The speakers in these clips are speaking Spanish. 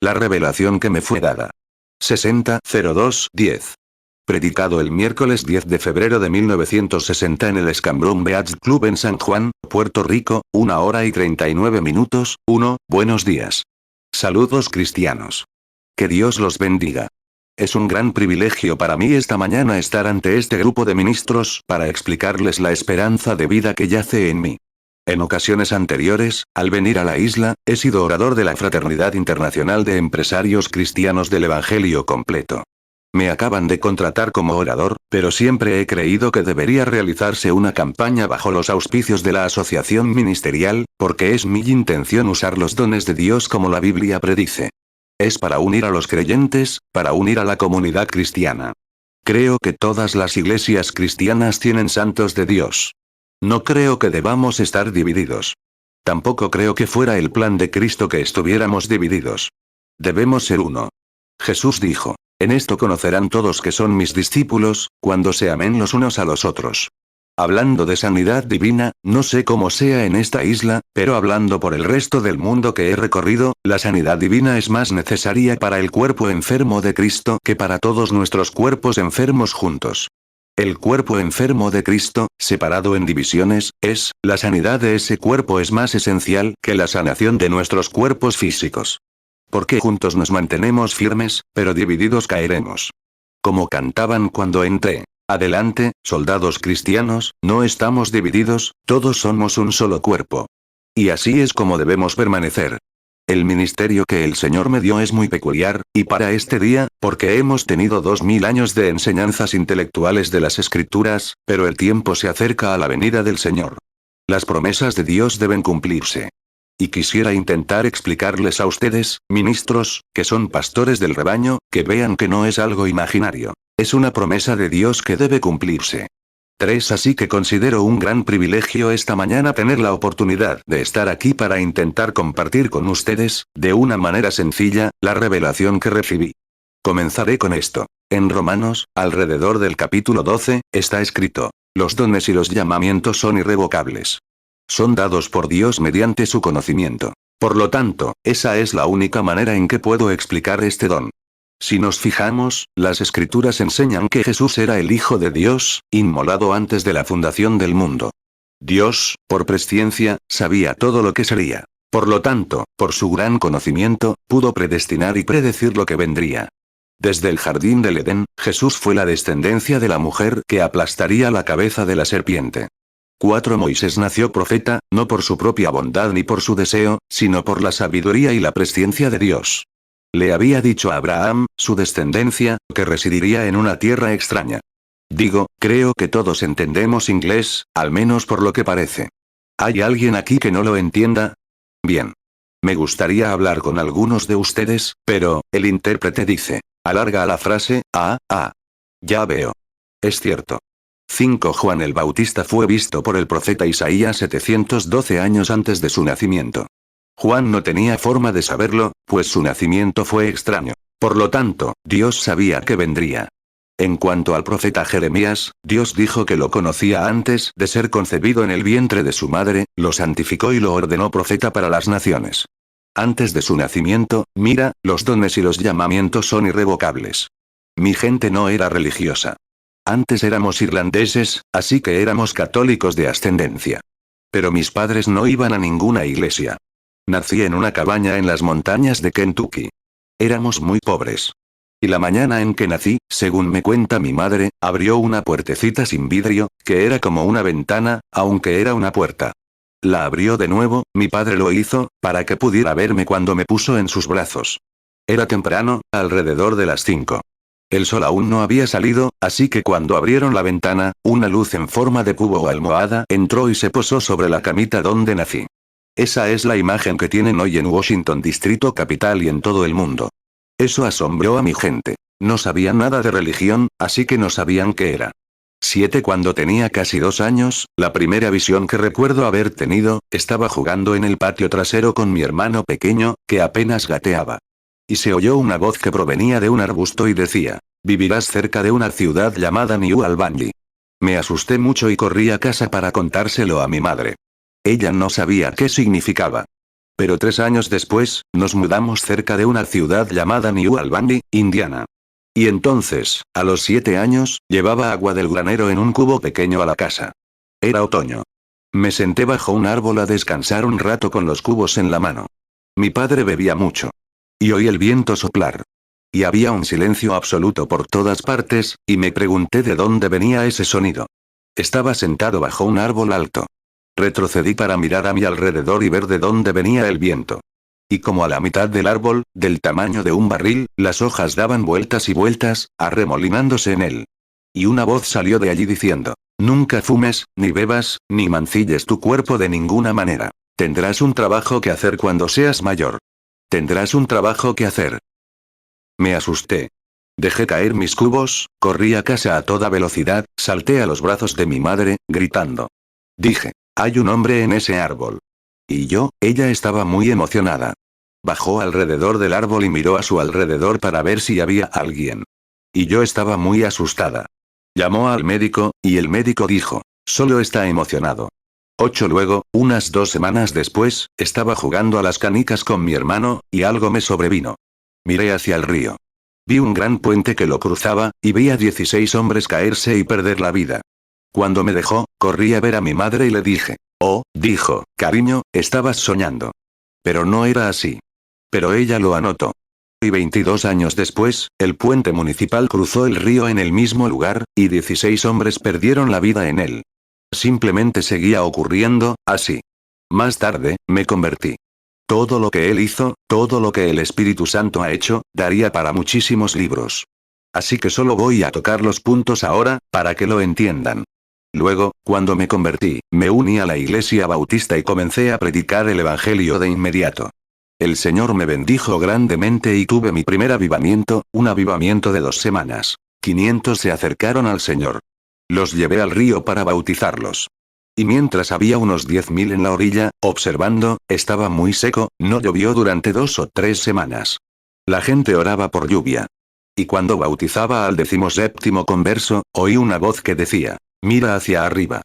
La revelación que me fue dada. 60-02-10. Predicado el miércoles 10 de febrero de 1960 en el Scambrum Beach Club en San Juan, Puerto Rico, 1 hora y 39 minutos. 1. Buenos días. Saludos cristianos. Que Dios los bendiga. Es un gran privilegio para mí esta mañana estar ante este grupo de ministros para explicarles la esperanza de vida que yace en mí. En ocasiones anteriores, al venir a la isla, he sido orador de la Fraternidad Internacional de Empresarios Cristianos del Evangelio Completo. Me acaban de contratar como orador, pero siempre he creído que debería realizarse una campaña bajo los auspicios de la asociación ministerial, porque es mi intención usar los dones de Dios como la Biblia predice. Es para unir a los creyentes, para unir a la comunidad cristiana. Creo que todas las iglesias cristianas tienen santos de Dios. No creo que debamos estar divididos. Tampoco creo que fuera el plan de Cristo que estuviéramos divididos. Debemos ser uno. Jesús dijo: en esto conocerán todos que son mis discípulos, cuando se amen los unos a los otros. Hablando de sanidad divina, no sé cómo sea en esta isla, pero hablando por el resto del mundo que he recorrido, la sanidad divina es más necesaria para el cuerpo enfermo de Cristo que para todos nuestros cuerpos enfermos juntos. El cuerpo enfermo de Cristo, separado en divisiones, la sanidad de ese cuerpo es más esencial que la sanación de nuestros cuerpos físicos. Porque juntos nos mantenemos firmes, pero divididos caeremos. Como cantaban cuando entré. Adelante, soldados cristianos, no estamos divididos, todos somos un solo cuerpo. Y así es como debemos permanecer. El ministerio que el Señor me dio es muy peculiar, y para este día, porque hemos tenido 2000 años de enseñanzas intelectuales de las Escrituras, pero el tiempo se acerca a la venida del Señor. Las promesas de Dios deben cumplirse. Y quisiera intentar explicarles a ustedes, ministros, que son pastores del rebaño, que vean que no es algo imaginario. Es una promesa de Dios que debe cumplirse. 3. Así que considero un gran privilegio esta mañana tener la oportunidad de estar aquí para intentar compartir con ustedes, de una manera sencilla, la revelación que recibí. Comenzaré con esto. En Romanos, alrededor del capítulo 12, está escrito: los dones y los llamamientos son irrevocables. Son dados por Dios mediante su conocimiento. Por lo tanto, esa es la única manera en que puedo explicar este don. Si nos fijamos, las Escrituras enseñan que Jesús era el Hijo de Dios, inmolado antes de la fundación del mundo. Dios, por presciencia, sabía todo lo que sería. Por lo tanto, por su gran conocimiento, pudo predestinar y predecir lo que vendría. Desde el jardín del Edén, Jesús fue la descendencia de la mujer que aplastaría la cabeza de la serpiente. 4. Moisés nació profeta, no por su propia bondad ni por su deseo, sino por la sabiduría y la presciencia de Dios. Le había dicho a Abraham, su descendencia, que residiría en una tierra extraña. Digo, creo que todos entendemos inglés, al menos por lo que parece. ¿Hay alguien aquí que no lo entienda? Bien. Me gustaría hablar con algunos de ustedes, pero, el intérprete dice, alarga la frase, Ya veo. Es cierto. 5. Juan el Bautista fue visto por el profeta Isaías 712 años antes de su nacimiento. Juan no tenía forma de saberlo, pues su nacimiento fue extraño. Por lo tanto, Dios sabía que vendría. En cuanto al profeta Jeremías, Dios dijo que lo conocía antes de ser concebido en el vientre de su madre, lo santificó y lo ordenó profeta para las naciones. Antes de su nacimiento, mira, los dones y los llamamientos son irrevocables. Mi gente no era religiosa. Antes éramos irlandeses, así que éramos católicos de ascendencia. Pero mis padres no iban a ninguna iglesia. Nací en una cabaña en las montañas de Kentucky. Éramos muy pobres. Y la mañana en que nací, según me cuenta mi madre, abrió una puertecita sin vidrio, que era como una ventana, aunque era una puerta. La abrió de nuevo, mi padre lo hizo, para que pudiera verme cuando me puso en sus brazos. Era temprano, alrededor de las 5. El sol aún no había salido, así que cuando abrieron la ventana, una luz en forma de cubo o almohada entró y se posó sobre la camita donde nací. Esa es la imagen que tienen hoy en Washington Distrito Capital y en todo el mundo. Eso asombró a mi gente. No sabían nada de religión, así que no sabían qué era. 7. Cuando tenía casi 2 años, la primera visión que recuerdo haber tenido, estaba jugando en el patio trasero con mi hermano pequeño, que apenas gateaba. Y se oyó una voz que provenía de un arbusto y decía: vivirás cerca de una ciudad llamada New Albany. Me asusté mucho y corrí a casa para contárselo a mi madre. Ella no sabía qué significaba. Pero 3 años después, nos mudamos cerca de una ciudad llamada New Albany, Indiana. Y entonces, a los 7 años, llevaba agua del granero en un cubo pequeño a la casa. Era otoño. Me senté bajo un árbol a descansar un rato con los cubos en la mano. Mi padre bebía mucho. Y oí el viento soplar. Y había un silencio absoluto por todas partes, y me pregunté de dónde venía ese sonido. Estaba sentado bajo un árbol alto. Retrocedí para mirar a mi alrededor y ver de dónde venía el viento. Y como a la mitad del árbol, del tamaño de un barril, las hojas daban vueltas y vueltas, arremolinándose en él. Y una voz salió de allí diciendo: nunca fumes, ni bebas, ni mancilles tu cuerpo de ninguna manera. Tendrás un trabajo que hacer cuando seas mayor. Tendrás un trabajo que hacer. Me asusté. Dejé caer mis cubos, corrí a casa a toda velocidad, salté a los brazos de mi madre, gritando. Dije: hay un hombre en ese árbol. Y ella estaba muy emocionada. Bajó alrededor del árbol y miró a su alrededor para ver si había alguien. Y yo estaba muy asustada. Llamó al médico, y el médico dijo: solo está emocionado. Luego, unas 2 semanas después, estaba jugando a las canicas con mi hermano, y algo me sobrevino. Miré hacia el río. Vi un gran puente que lo cruzaba, y vi a 16 hombres caerse y perder la vida. Cuando me dejó, corrí a ver a mi madre y le dije: oh, dijo, cariño, estabas soñando. Pero no era así. Pero ella lo anotó. Y 22 años después, el puente municipal cruzó el río en el mismo lugar, y 16 hombres perdieron la vida en él. Simplemente seguía ocurriendo, así. Más tarde, me convertí. Todo lo que él hizo, todo lo que el Espíritu Santo ha hecho, daría para muchísimos libros. Así que solo voy a tocar los puntos ahora, para que lo entiendan. Luego, cuando me convertí, me uní a la iglesia bautista y comencé a predicar el Evangelio de inmediato. El Señor me bendijo grandemente y tuve mi primer avivamiento, un avivamiento de 2 semanas. 500 se acercaron al Señor. Los llevé al río para bautizarlos. Y mientras había unos 10.000 en la orilla, observando, estaba muy seco, no llovió durante 2 o 3 semanas. La gente oraba por lluvia. Y cuando bautizaba al 17º converso, oí una voz que decía: mira hacia arriba.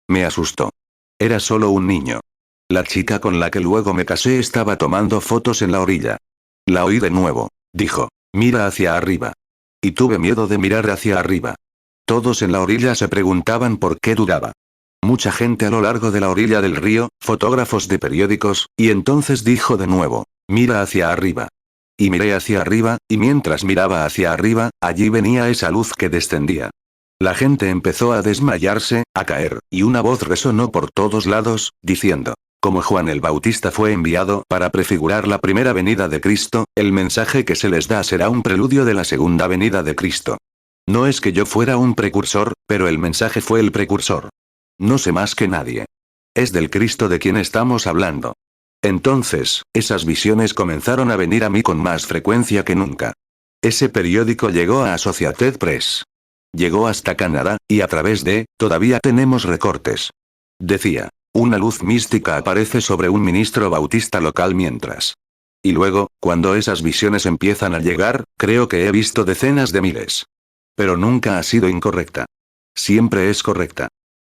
Me asustó. Era solo un niño. La chica con la que luego me casé estaba tomando fotos en la orilla. La oí de nuevo. Dijo: mira hacia arriba. Y tuve miedo de mirar hacia arriba. Todos en la orilla se preguntaban por qué dudaba. Mucha gente a lo largo de la orilla del río, fotógrafos de periódicos, y entonces dijo de nuevo: mira hacia arriba. Y miré hacia arriba, y mientras miraba hacia arriba, allí venía esa luz que descendía. La gente empezó a desmayarse, a caer, y una voz resonó por todos lados, diciendo: como Juan el Bautista fue enviado para prefigurar la primera venida de Cristo, el mensaje que se les da será un preludio de la segunda venida de Cristo. No es que yo fuera un precursor, pero el mensaje fue el precursor. No sé más que nadie. Es del Cristo de quien estamos hablando. Entonces, esas visiones comenzaron a venir a mí con más frecuencia que nunca. Ese periódico llegó a Associated Press. Llegó hasta Canadá, y a través todavía tenemos recortes. Decía: una luz mística aparece sobre un ministro bautista local mientras. Y luego, cuando esas visiones empiezan a llegar, creo que he visto decenas de miles. Pero nunca ha sido incorrecta. Siempre es correcta.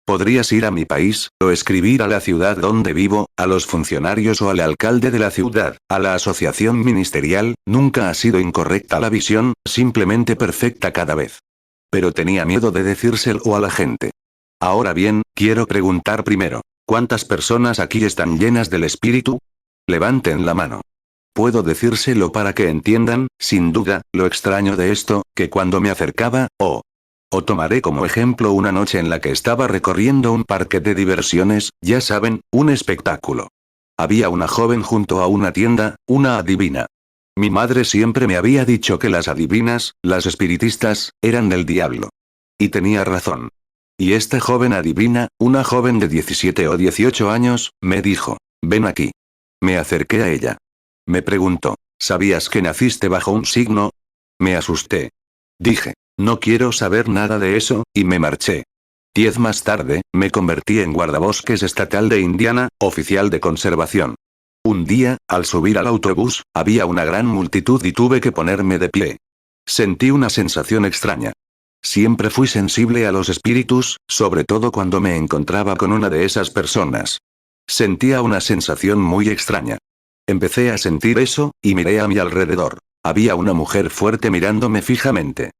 Podrías ir a mi país, o escribir a la ciudad donde vivo, a los funcionarios o al alcalde de la ciudad, a la asociación ministerial, nunca ha sido incorrecta la visión, simplemente perfecta cada vez. Pero tenía miedo de decírselo a la gente. Ahora bien, quiero preguntar primero: ¿cuántas personas aquí están llenas del Espíritu? Levanten la mano. Puedo decírselo para que entiendan, sin duda, lo extraño de esto, que cuando me acercaba, o tomaré como ejemplo una noche en la que estaba recorriendo un parque de diversiones, ya saben, un espectáculo. Había una joven junto a una tienda, una adivina. Mi madre siempre me había dicho que las adivinas, las espiritistas, eran del diablo. Y tenía razón. Y esta joven adivina, una joven de 17 o 18 años, me dijo: ven aquí. Me acerqué a ella. Me preguntó: ¿sabías que naciste bajo un signo? Me asusté. Dije: no quiero saber nada de eso, y me marché. 10 más tarde, me convertí en guardabosques estatal de Indiana, oficial de conservación. Un día, al subir al autobús, había una gran multitud y tuve que ponerme de pie. Sentí una sensación extraña. Siempre fui sensible a los espíritus, sobre todo cuando me encontraba con una de esas personas. Sentía una sensación muy extraña. Empecé a sentir eso, y miré a mi alrededor. Había una mujer fuerte mirándome fijamente.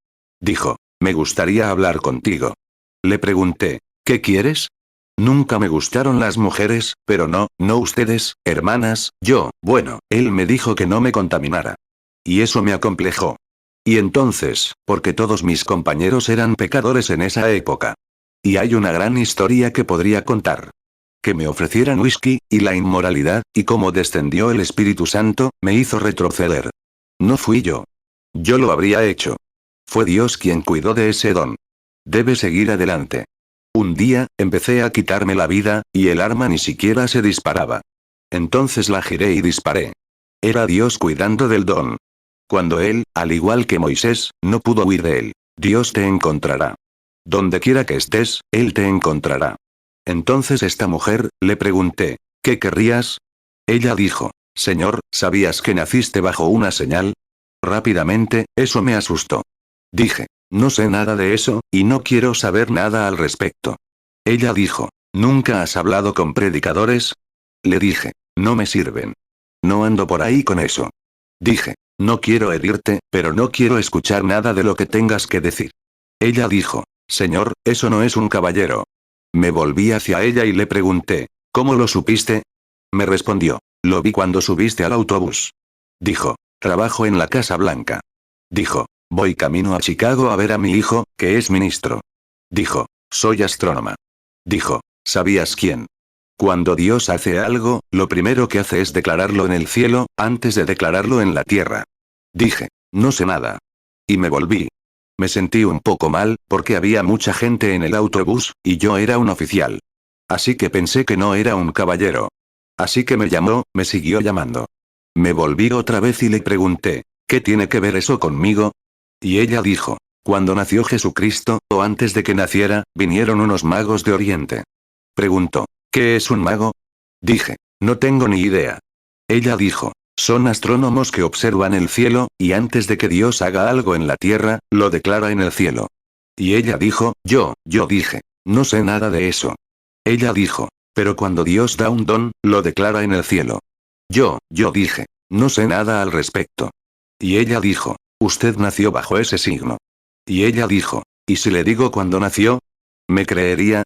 Dijo, me gustaría hablar contigo. Le pregunté, ¿qué quieres? Nunca me gustaron las mujeres, pero no ustedes, hermanas, bueno, él me dijo que no me contaminara. Y eso me acomplejó. Y entonces, porque todos mis compañeros eran pecadores en esa época. Y hay una gran historia que podría contar. Que me ofrecieran whisky, y la inmoralidad, y cómo descendió el Espíritu Santo, me hizo retroceder. No fui yo. Yo lo habría hecho. Fue Dios quien cuidó de ese don. Debe seguir adelante. Un día, empecé a quitarme la vida, y el arma ni siquiera se disparaba. Entonces la giré y disparé. Era Dios cuidando del don. Cuando él, al igual que Moisés, no pudo huir de él, Dios te encontrará. Donde quiera que estés, él te encontrará. Entonces esta mujer, le pregunté, ¿qué querrías? Ella dijo, Señor, ¿sabías que naciste bajo una señal? Rápidamente, eso me asustó. Dije, no sé nada de eso, y no quiero saber nada al respecto. Ella dijo, ¿nunca has hablado con predicadores? Le dije, no me sirven. No ando por ahí con eso. Dije, no quiero herirte, pero no quiero escuchar nada de lo que tengas que decir. Ella dijo, Señor, eso no es un caballero. Me volví hacia ella y le pregunté, ¿cómo lo supiste? Me respondió, lo vi cuando subiste al autobús. Dijo, trabajo en la Casa Blanca. Dijo, voy camino a Chicago a ver a mi hijo, que es ministro. Dijo, soy astrónoma. Dijo, ¿sabías quién? Cuando Dios hace algo, lo primero que hace es declararlo en el cielo, antes de declararlo en la tierra. Dije, no sé nada. Y me volví. Me sentí un poco mal, porque había mucha gente en el autobús, y yo era un oficial. Así que pensé que no era un caballero. Así que me llamó, me siguió llamando. Me volví otra vez y le pregunté, ¿qué tiene que ver eso conmigo? Y ella dijo, cuando nació Jesucristo, o antes de que naciera, vinieron unos magos de Oriente. Preguntó, ¿qué es un mago? Dije, no tengo ni idea. Ella dijo, son astrónomos que observan el cielo, y antes de que Dios haga algo en la tierra, lo declara en el cielo. Y ella dijo, yo dije, no sé nada de eso. Ella dijo, pero cuando Dios da un don, lo declara en el cielo. Yo dije, no sé nada al respecto. Y ella dijo, usted nació bajo ese signo. Y ella dijo, ¿y si le digo cuándo nació? ¿Me creería?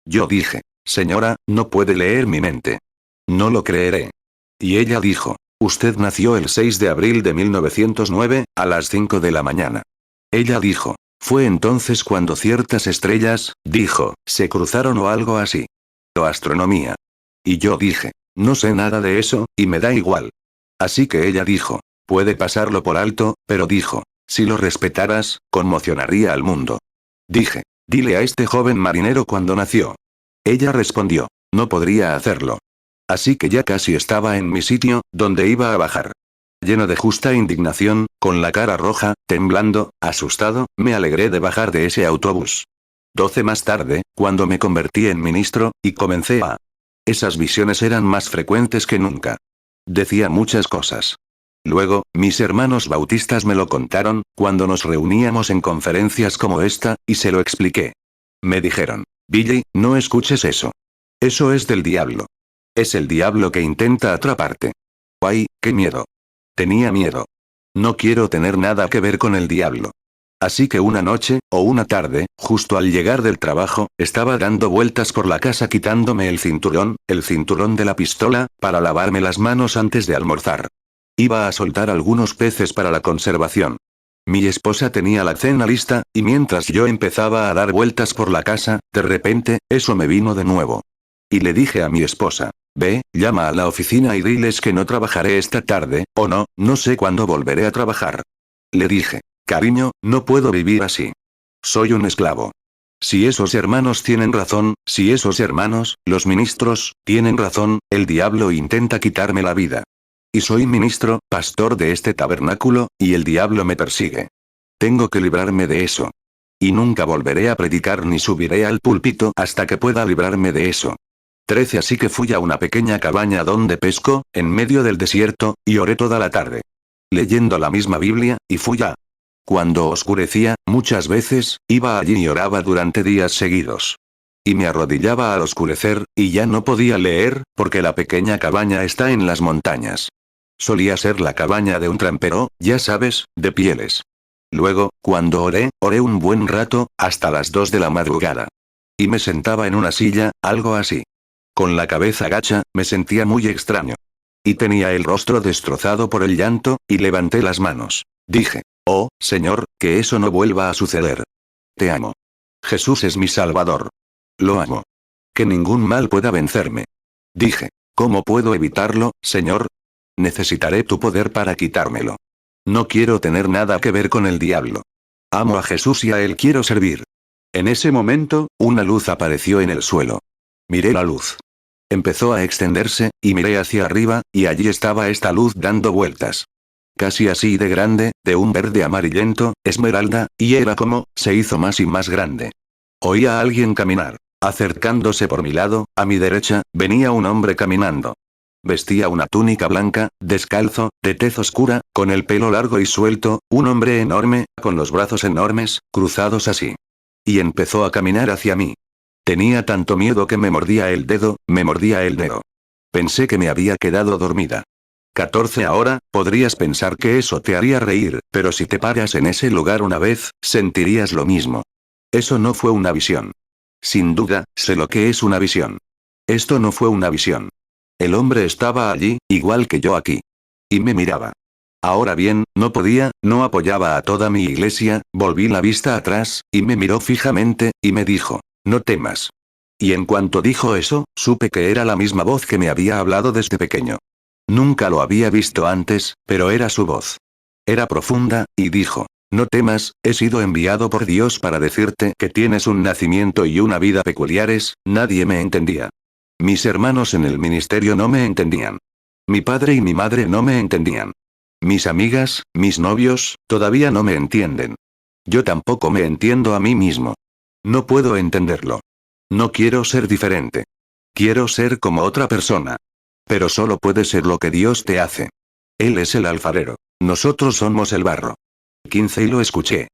Yo dije, señora, no puede leer mi mente. No lo creeré. Y ella dijo, usted nació el 6 de abril de 1909, a las 5 de la mañana. Ella dijo, fue entonces cuando ciertas estrellas, dijo, se cruzaron o algo así. O astronomía. Y yo dije, no sé nada de eso, y me da igual. Así que ella dijo, puede pasarlo por alto, pero dijo, si lo respetaras, conmocionaría al mundo. Dije, dile a este joven marinero cuándo nació. Ella respondió, no podría hacerlo. Así que ya casi estaba en mi sitio, donde iba a bajar. Lleno de justa indignación, con la cara roja, temblando, asustado, me alegré de bajar de ese autobús. 12 más tarde, cuando me convertí en ministro, y comencé a... Esas visiones eran más frecuentes que nunca. Decía muchas cosas. Luego, mis hermanos bautistas me lo contaron, cuando nos reuníamos en conferencias como esta, y se lo expliqué. Me dijeron, Billy, no escuches eso. Eso es del diablo. Es el diablo que intenta atraparte. ¡Ay, qué miedo! Tenía miedo. No quiero tener nada que ver con el diablo. Así que una noche, o una tarde, justo al llegar del trabajo, estaba dando vueltas por la casa quitándome el cinturón de la pistola, para lavarme las manos antes de almorzar. Iba a soltar algunos peces para la conservación. Mi esposa tenía la cena lista, y mientras yo empezaba a dar vueltas por la casa, de repente, eso me vino de nuevo. Y le dije a mi esposa, ve, llama a la oficina y diles que no trabajaré esta tarde, o no sé cuándo volveré a trabajar. Le dije, cariño, no puedo vivir así. Soy un esclavo. Si esos hermanos tienen razón, si esos hermanos, los ministros, tienen razón, el diablo intenta quitarme la vida. Y soy ministro, pastor de este tabernáculo, y el diablo me persigue. Tengo que librarme de eso. Y nunca volveré a predicar ni subiré al púlpito hasta que pueda librarme de eso. 13 Así que fui a una pequeña cabaña donde pesco, en medio del desierto, y oré toda la tarde. Leyendo la misma Biblia, y fui a... Cuando oscurecía, muchas veces, iba allí y oraba durante días seguidos. Y me arrodillaba al oscurecer, y ya no podía leer, porque la pequeña cabaña está en las montañas. Solía ser la cabaña de un trampero, ya sabes, de pieles. Luego, cuando oré un buen rato, hasta las 2 de la madrugada. Y me sentaba en una silla, algo así. Con la cabeza gacha, me sentía muy extraño. Y tenía el rostro destrozado por el llanto, y levanté las manos. Dije, oh, Señor, que eso no vuelva a suceder. Te amo. Jesús es mi Salvador. Lo amo. Que ningún mal pueda vencerme. Dije, ¿cómo puedo evitarlo, Señor? Necesitaré tu poder para quitármelo. No quiero tener nada que ver con el diablo. Amo a Jesús y a él quiero servir. En ese momento, una luz apareció en el suelo. Miré la luz. Empezó a extenderse, y miré hacia arriba, y allí estaba esta luz dando vueltas. Casi así de grande, de un verde amarillento, esmeralda, y era como, se hizo más y más grande. Oía a alguien caminar. Acercándose por mi lado, a mi derecha, venía un hombre caminando. Vestía una túnica blanca, descalzo, de tez oscura, con el pelo largo y suelto, un hombre enorme, con los brazos enormes, cruzados así. Y empezó a caminar hacia mí. Tenía tanto miedo que me mordía el dedo, me mordía el dedo. Pensé que me había quedado dormida. 14 ahora, podrías pensar que eso te haría reír, pero si te paras en ese lugar una vez, sentirías lo mismo. Eso no fue una visión. Sin duda, sé lo que es una visión. Esto no fue una visión. El hombre estaba allí, igual que yo aquí. Y me miraba. Ahora bien, no apoyaba a toda mi iglesia, volví la vista atrás, y me miró fijamente, y me dijo, no temas. Y en cuanto dijo eso, supe que era la misma voz que me había hablado desde pequeño. Nunca lo había visto antes, pero era su voz. Era profunda, y dijo, no temas, he sido enviado por Dios para decirte que tienes un nacimiento y una vida peculiares. Nadie me entendía. Mis hermanos en el ministerio no me entendían. Mi padre y mi madre no me entendían. Mis amigas, mis novios, todavía no me entienden. Yo tampoco me entiendo a mí mismo. No puedo entenderlo. No quiero ser diferente. Quiero ser como otra persona. Pero solo puede ser lo que Dios te hace. Él es el alfarero. Nosotros somos el barro. 15 y lo escuché.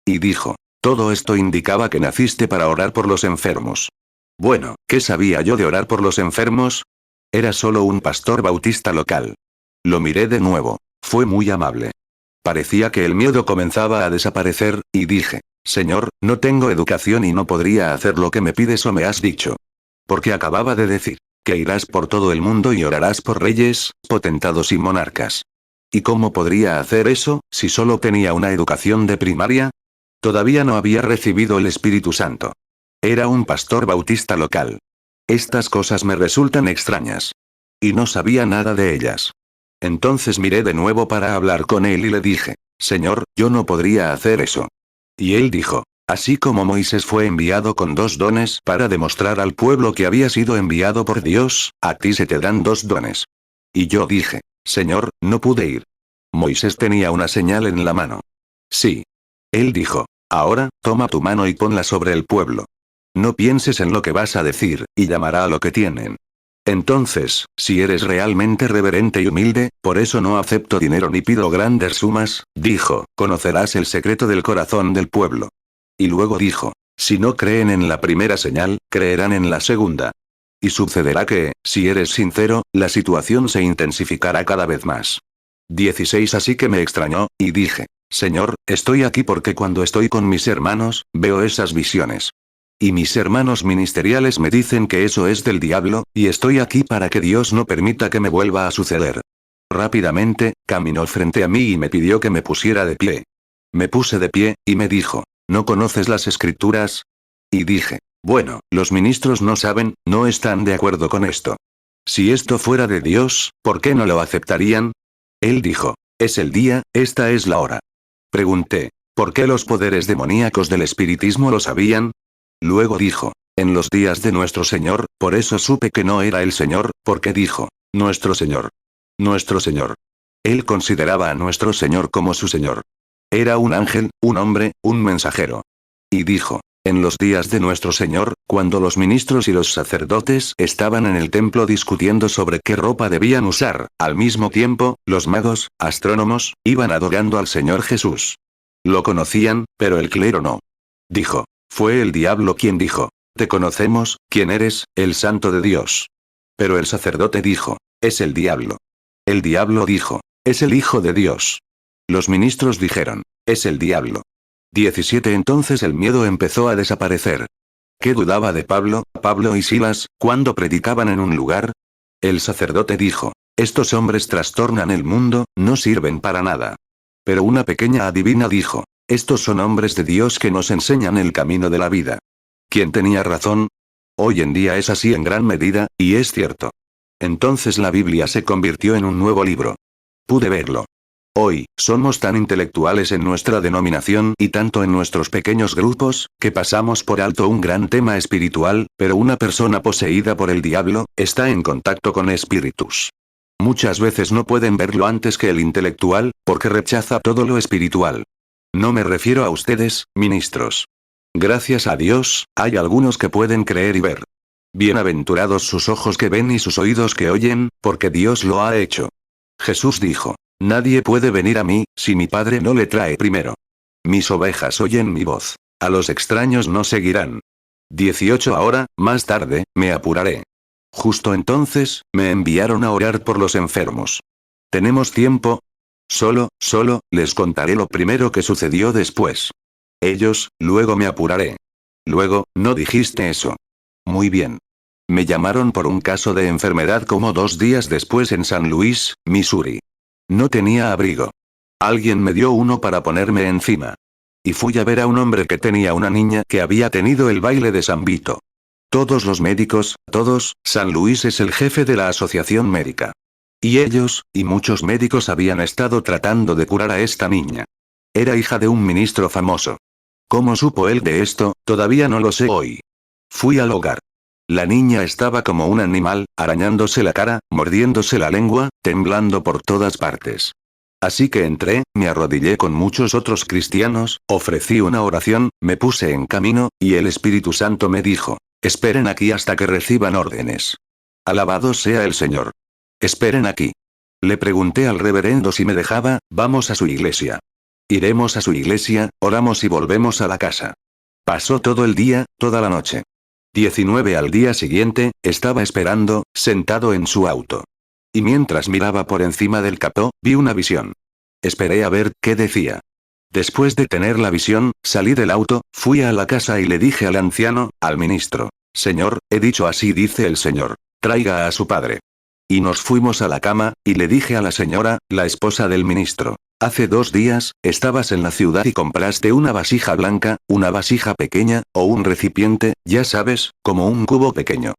Y dijo, todo esto indicaba que naciste para orar por los enfermos. Bueno, ¿qué sabía yo de orar por los enfermos? Era solo un pastor bautista local. Lo miré de nuevo. Fue muy amable. Parecía que el miedo comenzaba a desaparecer, y dije, Señor, no tengo educación y no podría hacer lo que me pides o me has dicho. Porque acababa de decir, que irás por todo el mundo y orarás por reyes, potentados y monarcas. ¿Y cómo podría hacer eso, si solo tenía una educación de primaria? Todavía no había recibido el Espíritu Santo. Era un pastor bautista local. Estas cosas me resultan extrañas. Y no sabía nada de ellas. Entonces miré de nuevo para hablar con él y le dije, Señor, yo no podría hacer eso. Y él dijo, así como Moisés fue enviado con 2 dones para demostrar al pueblo que había sido enviado por Dios, a ti se te dan 2 dones. Y yo dije, Señor, no pude ir. Moisés tenía una señal en la mano. Sí. Él dijo, ahora, toma tu mano y ponla sobre el pueblo. No pienses en lo que vas a decir, y llamará a lo que tienen. Entonces, si eres realmente reverente y humilde, por eso no acepto dinero ni pido grandes sumas, dijo, conocerás el secreto del corazón del pueblo. Y luego dijo, si no creen en la primera señal, creerán en la segunda. Y sucederá que, si eres sincero, la situación se intensificará cada vez más. 16 Así que me extrañó, y dije, Señor, estoy aquí porque cuando estoy con mis hermanos, veo esas visiones. Y mis hermanos ministeriales me dicen que eso es del diablo, y estoy aquí para que Dios no permita que me vuelva a suceder. Rápidamente, caminó frente a mí y me pidió que me pusiera de pie. Me puse de pie, y me dijo, ¿no conoces las escrituras? Y dije, bueno, los ministros no saben, no están de acuerdo con esto. Si esto fuera de Dios, ¿por qué no lo aceptarían? Él dijo, es el día, esta es la hora. Pregunté, ¿por qué los poderes demoníacos del espiritismo lo sabían? Luego dijo, en los días de nuestro Señor, por eso supe que no era el Señor, porque dijo, nuestro Señor. Nuestro Señor. Él consideraba a nuestro Señor como su Señor. Era un ángel, un hombre, un mensajero. Y dijo, en los días de nuestro Señor, cuando los ministros y los sacerdotes estaban en el templo discutiendo sobre qué ropa debían usar, al mismo tiempo, los magos, astrónomos, iban adorando al Señor Jesús. Lo conocían, pero el clero no. Dijo, fue el diablo quien dijo, te conocemos, quién eres, el santo de Dios. Pero el sacerdote dijo, es el diablo. El diablo dijo, es el Hijo de Dios. Los ministros dijeron, es el diablo. 17 Entonces el miedo empezó a desaparecer. ¿Qué dudaba de Pablo y Silas, cuando predicaban en un lugar? El sacerdote dijo, estos hombres trastornan el mundo, no sirven para nada. Pero una pequeña adivina dijo, estos son hombres de Dios que nos enseñan el camino de la vida. ¿Quién tenía razón? Hoy en día es así en gran medida, y es cierto. Entonces la Biblia se convirtió en un nuevo libro. Pude verlo. Hoy, somos tan intelectuales en nuestra denominación y tanto en nuestros pequeños grupos, que pasamos por alto un gran tema espiritual, pero una persona poseída por el diablo, está en contacto con espíritus. Muchas veces no pueden verlo antes que el intelectual, porque rechaza todo lo espiritual. No me refiero a ustedes, ministros. Gracias a Dios, hay algunos que pueden creer y ver. Bienaventurados sus ojos que ven y sus oídos que oyen, porque Dios lo ha hecho. Jesús dijo, nadie puede venir a mí, si mi Padre no le trae primero. Mis ovejas oyen mi voz. A los extraños no seguirán. 18 Ahora, más tarde, me apuraré. Justo entonces, me enviaron a orar por los enfermos. ¿Tenemos tiempo? Solo, les contaré lo primero que sucedió después. Ellos, luego me apuraré. Luego, no dijiste eso. Muy bien. Me llamaron por un caso de enfermedad como 2 días después en San Luis, Missouri. No tenía abrigo. Alguien me dio uno para ponerme encima. Y fui a ver a un hombre que tenía una niña que había tenido el baile de San Vito. Todos los médicos, todos, San Luis es el jefe de la asociación médica. Y ellos, y muchos médicos habían estado tratando de curar a esta niña. Era hija de un ministro famoso. ¿Cómo supo él de esto? Todavía no lo sé hoy. Fui al hogar. La niña estaba como un animal, arañándose la cara, mordiéndose la lengua, temblando por todas partes. Así que entré, me arrodillé con muchos otros cristianos, ofrecí una oración, me puse en camino, y el Espíritu Santo me dijo, esperen aquí hasta que reciban órdenes. Alabado sea el Señor. Esperen aquí. Le pregunté al reverendo si me dejaba, vamos a su iglesia. Iremos a su iglesia, oramos y volvemos a la casa. Pasó todo el día, toda la noche. 19 Al día siguiente, estaba esperando, sentado en su auto. Y mientras miraba por encima del capó, vi una visión. Esperé a ver qué decía. Después de tener la visión, salí del auto, fui a la casa y le dije al anciano, al ministro, Señor, he dicho así dice el Señor, traiga a su padre. Y nos fuimos a la cama, y le dije a la señora, la esposa del ministro, hace 2 días, estabas en la ciudad y compraste una vasija blanca, una vasija pequeña, o un recipiente, ya sabes, como un cubo pequeño.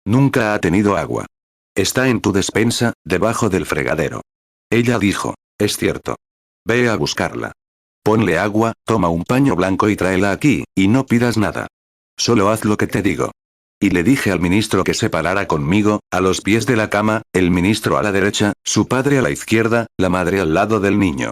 Nunca ha tenido agua. Está en tu despensa, debajo del fregadero. Ella dijo, es cierto. Ve a buscarla. Ponle agua, toma un paño blanco y tráela aquí, y no pidas nada. Solo haz lo que te digo. Y le dije al ministro que se parara conmigo, a los pies de la cama, el ministro a la derecha, su padre a la izquierda, la madre al lado del niño.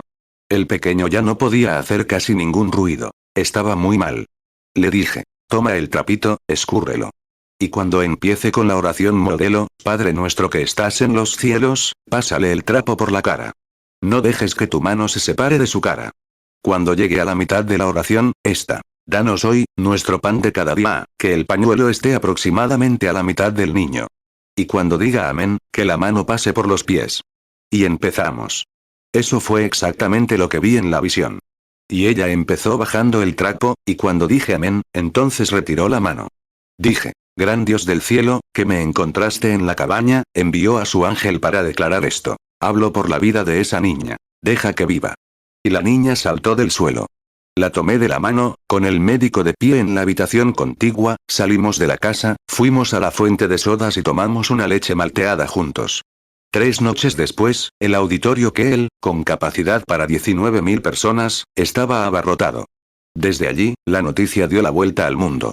El pequeño ya no podía hacer casi ningún ruido. Estaba muy mal. Le dije, toma el trapito, escúrrelo. Y cuando empiece con la oración modelo, Padre nuestro que estás en los cielos, pásale el trapo por la cara. No dejes que tu mano se separe de su cara. Cuando llegue a la mitad de la oración, esta. Danos hoy, nuestro pan de cada día, que el pañuelo esté aproximadamente a la mitad del niño. Y cuando diga amén, que la mano pase por los pies. Y empezamos. Eso fue exactamente lo que vi en la visión. Y ella empezó bajando el trapo, y cuando dije amén, entonces retiró la mano. Dije, gran Dios del cielo, que me encontraste en la cabaña, envió a su ángel para declarar esto. Hablo por la vida de esa niña. Deja que viva. Y la niña saltó del suelo. La tomé de la mano, con el médico de pie en la habitación contigua, salimos de la casa, fuimos a la fuente de sodas y tomamos una leche malteada juntos. 3 noches después, el auditorio Keel, con capacidad para 19.000 personas, estaba abarrotado. Desde allí, la noticia dio la vuelta al mundo.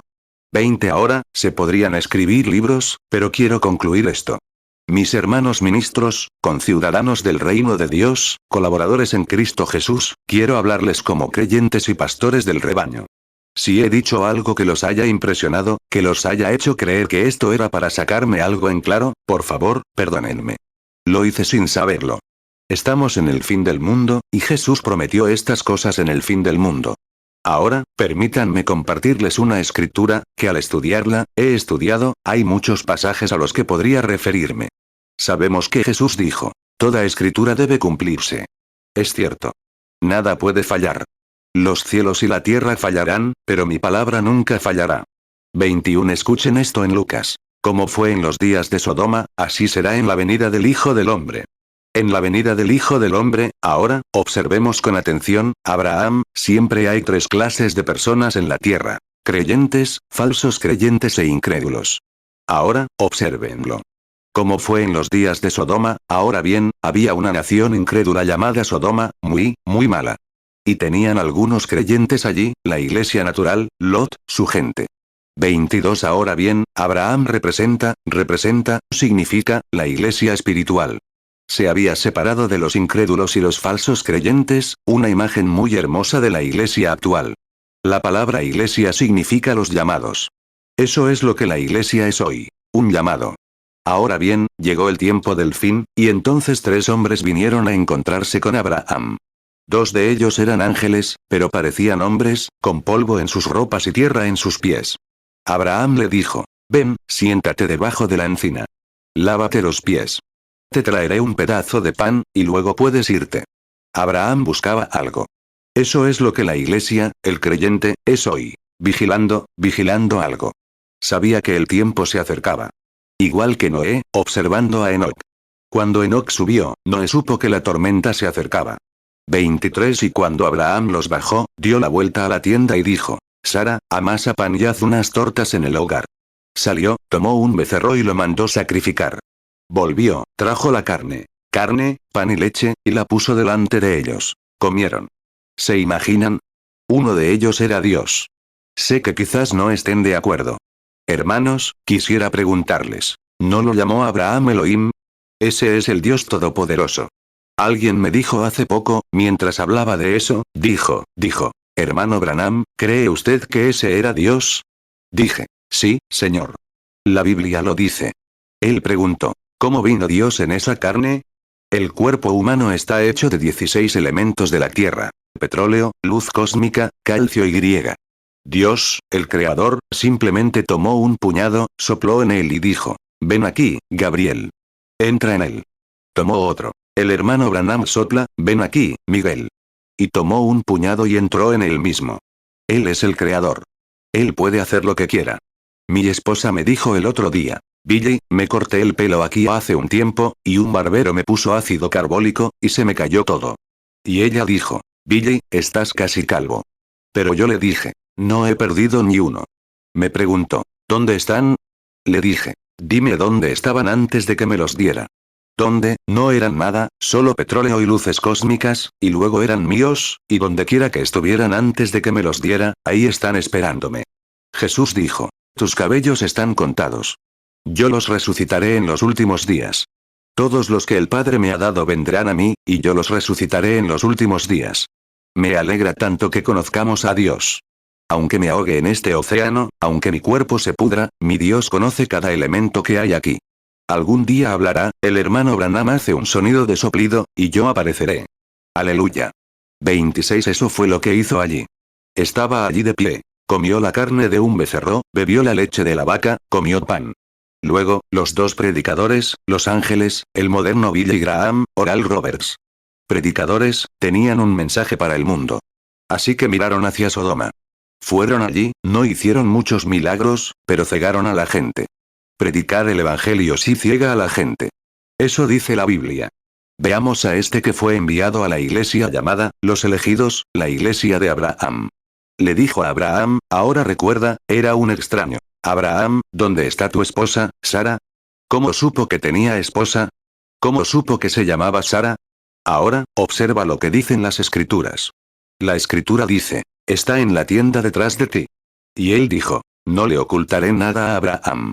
20 Ahora, se podrían escribir libros, pero quiero concluir esto. Mis hermanos ministros, conciudadanos del reino de Dios, colaboradores en Cristo Jesús, quiero hablarles como creyentes y pastores del rebaño. Si he dicho algo que los haya impresionado, que los haya hecho creer que esto era para sacarme algo en claro, por favor, perdónenme. Lo hice sin saberlo. Estamos en el fin del mundo, y Jesús prometió estas cosas en el fin del mundo. Ahora, permítanme compartirles una escritura, que al estudiarla, he estudiado, hay muchos pasajes a los que podría referirme. Sabemos que Jesús dijo, Toda escritura debe cumplirse. Es cierto. Nada puede fallar. Los cielos y la tierra fallarán, pero mi palabra nunca fallará. 21. Escuchen esto en Lucas. Como fue en los días de Sodoma, así será en la venida del Hijo del Hombre. En la venida del Hijo del Hombre, ahora, observemos con atención, Abraham, siempre hay tres clases de personas en la tierra: creyentes, falsos creyentes e incrédulos. Ahora, obsérvenlo. Como fue en los días de Sodoma, ahora bien, había una nación incrédula llamada Sodoma, muy mala. Y tenían algunos creyentes allí, la iglesia natural, Lot, su gente. 22. Ahora bien, Abraham representa, significa, la iglesia espiritual. Se había separado de los incrédulos y los falsos creyentes, una imagen muy hermosa de la iglesia actual. La palabra iglesia significa los llamados. Eso es lo que la iglesia es hoy. Un llamado. Ahora bien, llegó el tiempo del fin, y entonces tres hombres vinieron a encontrarse con Abraham. Dos de ellos eran ángeles, pero parecían hombres, con polvo en sus ropas y tierra en sus pies. Abraham le dijo: ven, siéntate debajo de la encina. Lávate los pies. Te traeré un pedazo de pan, y luego puedes irte. Abraham buscaba algo. Eso es lo que la iglesia, el creyente, es hoy. Vigilando algo. Sabía que el tiempo se acercaba. Igual que Noé, observando a Enoc. Cuando Enoc subió, Noé supo que la tormenta se acercaba. 23. Y cuando Abraham los bajó, dio la vuelta a la tienda y dijo: Sara, amasa pan y haz unas tortas en el hogar. Salió, tomó un becerro y lo mandó sacrificar. Volvió, trajo la carne, pan y leche, y la puso delante de ellos. Comieron. ¿Se imaginan? Uno de ellos era Dios. Sé que quizás no estén de acuerdo. Hermanos, quisiera preguntarles, ¿no lo llamó Abraham Elohim? Ese es el Dios Todopoderoso. Alguien me dijo hace poco, mientras hablaba de eso, dijo, hermano Branham, ¿cree usted que ese era Dios? Dije, sí, señor. La Biblia lo dice. Él preguntó, ¿cómo vino Dios en esa carne? El cuerpo humano está hecho de 16 elementos de la tierra: petróleo, luz cósmica, calcio y griega. Dios, el Creador, simplemente tomó un puñado, sopló en él y dijo: ven aquí, Gabriel. Entra en él. Tomó otro. El hermano Branham sopla: ven aquí, Miguel. Y tomó un puñado y entró en él mismo. Él es el Creador. Él puede hacer lo que quiera. Mi esposa me dijo el otro día: Billy, me corté el pelo aquí hace un tiempo, y un barbero me puso ácido carbólico, y se me cayó todo. Y ella dijo: Billy, estás casi calvo. Pero yo le dije: no he perdido ni uno. Me preguntó: ¿dónde están? Le dije: dime dónde estaban antes de que me los diera. ¿Dónde? No eran nada, solo petróleo y luces cósmicas, y luego eran míos, y donde quiera que estuvieran antes de que me los diera, ahí están esperándome. Jesús dijo: tus cabellos están contados. Yo los resucitaré en los últimos días. Todos los que el Padre me ha dado vendrán a mí, y yo los resucitaré en los últimos días. Me alegra tanto que conozcamos a Dios. Aunque me ahogue en este océano, aunque mi cuerpo se pudra, mi Dios conoce cada elemento que hay aquí. Algún día hablará, el hermano Branham hace un sonido de soplido, y yo apareceré. Aleluya. 26. Eso fue lo que hizo allí. Estaba allí de pie. Comió la carne de un becerro, bebió la leche de la vaca, comió pan. Luego, los dos predicadores, los ángeles, el moderno Billy Graham, Oral Roberts. Predicadores, tenían un mensaje para el mundo. Así que miraron hacia Sodoma. Fueron allí, no hicieron muchos milagros, pero cegaron a la gente. Predicar el evangelio sí ciega a la gente. Eso dice la Biblia. Veamos a este que fue enviado a la iglesia llamada, los elegidos, la iglesia de Abraham. Le dijo a Abraham: ahora recuerda, era un extraño. Abraham, ¿dónde está tu esposa, Sara? ¿Cómo supo que tenía esposa? ¿Cómo supo que se llamaba Sara? Ahora, observa lo que dicen las escrituras. La escritura dice: está en la tienda detrás de ti. Y él dijo: no le ocultaré nada a Abraham.